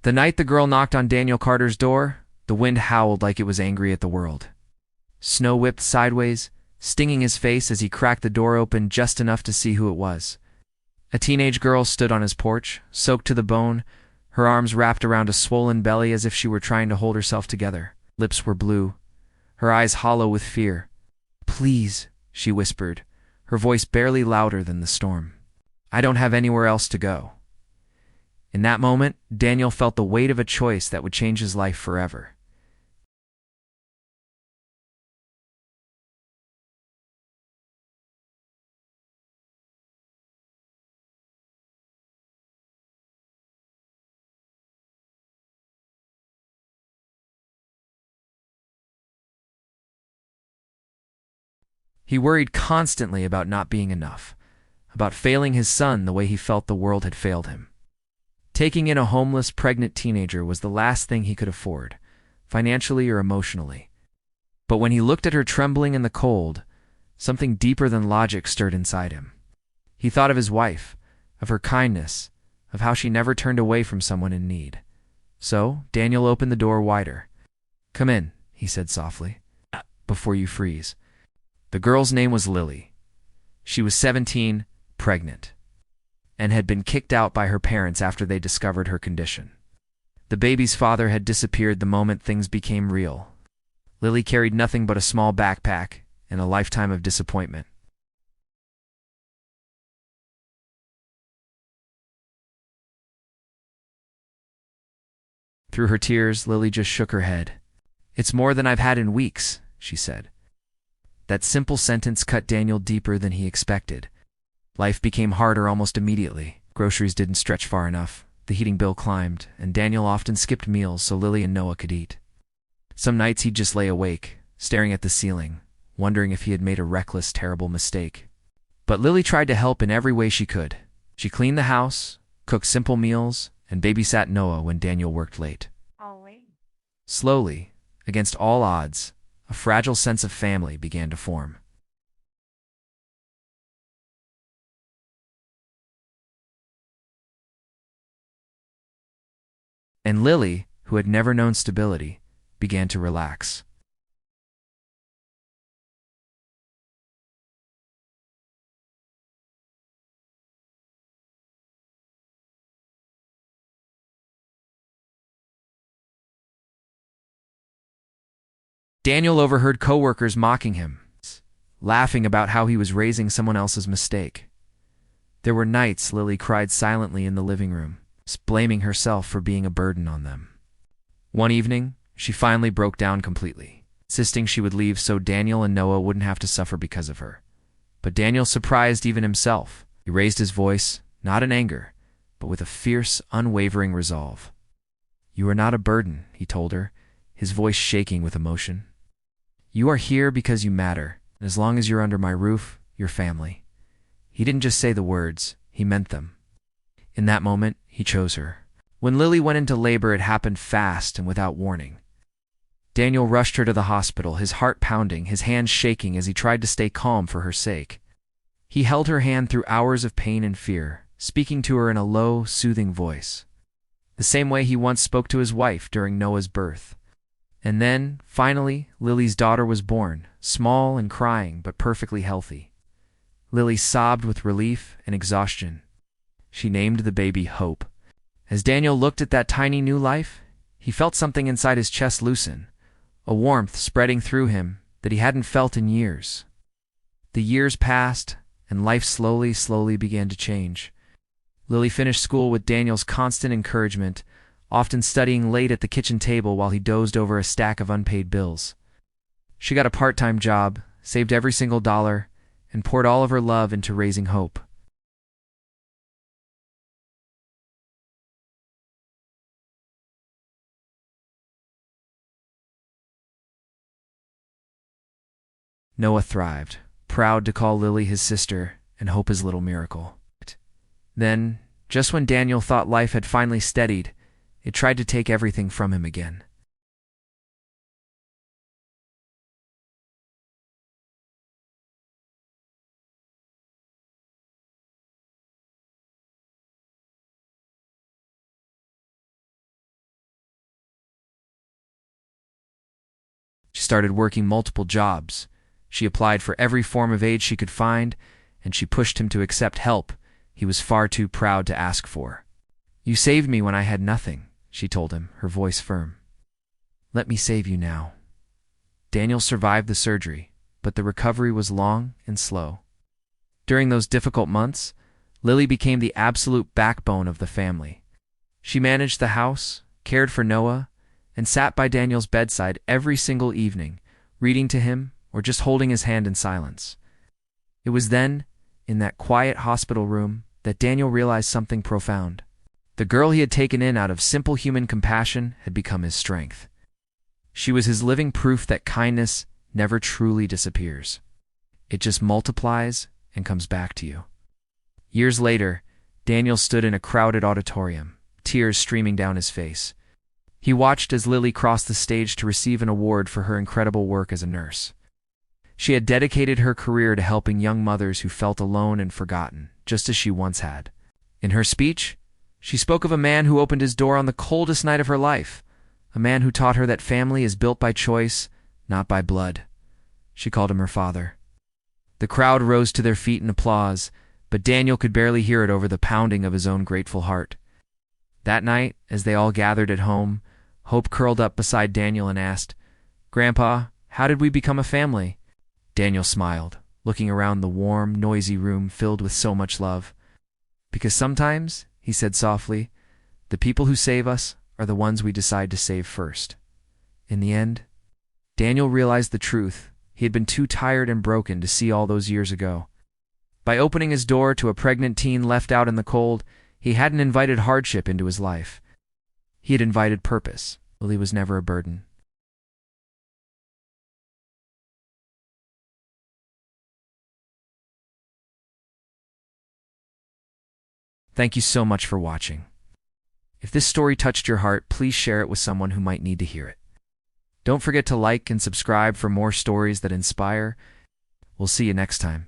The night the girl knocked on Daniel Carter's door, the wind howled like it was angry at the world. Snow whipped sideways, stinging his face as he cracked the door open just enough to see who it was. A teenage girl stood on his porch, soaked to the bone, her arms wrapped around a swollen belly as if she were trying to hold herself together. Lips were blue, her eyes hollow with fear. "Please," she whispered, her voice barely louder than the storm. "I don't have anywhere else to go." In that moment, Daniel felt the weight of a choice that would change his life forever. He worried constantly about not being enough, about failing his son the way he felt the world had failed him. Taking in a homeless, pregnant teenager was the last thing he could afford, financially or emotionally. But when he looked at her trembling in the cold, something deeper than logic stirred inside him. He thought of his wife, of her kindness, of how she never turned away from someone in need. So, Daniel opened the door wider. "Come in," he said softly, "before you freeze." The girl's name was Lily. She was 17, pregnant, and had been kicked out by her parents after they discovered her condition. The baby's father had disappeared the moment things became real. Lily carried nothing but a small backpack and a lifetime of disappointment. Through her tears, Lily just shook her head. "It's more than I've had in weeks," she said. That simple sentence cut Daniel deeper than he expected. Life became harder almost immediately. Groceries didn't stretch far enough, the heating bill climbed, and Daniel often skipped meals so Lily and Noah could eat. Some nights he'd just lay awake, staring at the ceiling, wondering if he had made a reckless, terrible mistake. But Lily tried to help in every way she could. She cleaned the house, cooked simple meals, and babysat Noah when Daniel worked late. Slowly, against all odds, a fragile sense of family began to form. And Lily, who had never known stability, began to relax. Daniel overheard coworkers mocking him, laughing about how he was raising someone else's mistake. There were nights Lily cried silently in the living room, blaming herself for being a burden on them. One evening, she finally broke down completely, insisting she would leave so Daniel and Noah wouldn't have to suffer because of her. But Daniel surprised even himself. He raised his voice, not in anger, but with a fierce, unwavering resolve. "You are not a burden," he told her, his voice shaking with emotion. "You are here because you matter, and as long as you're under my roof, you're family." He didn't just say the words, he meant them. In that moment, he chose her. When Lily went into labor, it happened fast and without warning. Daniel rushed her to the hospital, his heart pounding, his hands shaking as he tried to stay calm for her sake. He held her hand through hours of pain and fear, speaking to her in a low, soothing voice, the same way he once spoke to his wife during Noah's birth. And then, finally, Lily's daughter was born, small and crying, but perfectly healthy. Lily sobbed with relief and exhaustion. She named the baby Hope. As Daniel looked at that tiny new life, he felt something inside his chest loosen, a warmth spreading through him that he hadn't felt in years. The years passed, and life slowly began to change. Lily finished school with Daniel's constant encouragement, often studying late at the kitchen table while he dozed over a stack of unpaid bills. She got a part-time job, saved every single dollar, and poured all of her love into raising Hope. Noah thrived, proud to call Lily his sister and Hope his little miracle. Then, just when Daniel thought life had finally steadied, it tried to take everything from him again. started working multiple jobs. She applied for every form of aid she could find, and she pushed him to accept help he was far too proud to ask for. "You saved me when I had nothing," she told him, her voice firm. "Let me save you now." Daniel survived the surgery, but the recovery was long and slow. During those difficult months, Lily became the absolute backbone of the family. She managed the house, cared for Noah, and sat by Daniel's bedside every single evening, reading to him or just holding his hand in silence. It was then, in that quiet hospital room, that Daniel realized something profound. The girl he had taken in out of simple human compassion had become his strength. She was his living proof that kindness never truly disappears. It just multiplies and comes back to you. Years later, Daniel stood in a crowded auditorium, tears streaming down his face. He watched as Lily crossed the stage to receive an award for her incredible work as a nurse. She had dedicated her career to helping young mothers who felt alone and forgotten, just as she once had. In her speech, she spoke of a man who opened his door on the coldest night of her life, a man who taught her that family is built by choice, not by blood. She called him her father. The crowd rose to their feet in applause, but Daniel could barely hear it over the pounding of his own grateful heart. That night, as they all gathered at home, Hope curled up beside Daniel and asked, "Grandpa, how did we become a family?" Daniel smiled, looking around the warm, noisy room filled with so much love. "Because sometimes," he said softly, "the people who save us are the ones we decide to save first." In the end, Daniel realized the truth he had been too tired and broken to see all those years ago. By opening his door to a pregnant teen left out in the cold, he hadn't invited hardship into his life. He had invited purpose. Lily was never a burden. Thank you so much for watching. If this story touched your heart, please share it with someone who might need to hear it. Don't forget to like and subscribe for more stories that inspire. We'll see you next time.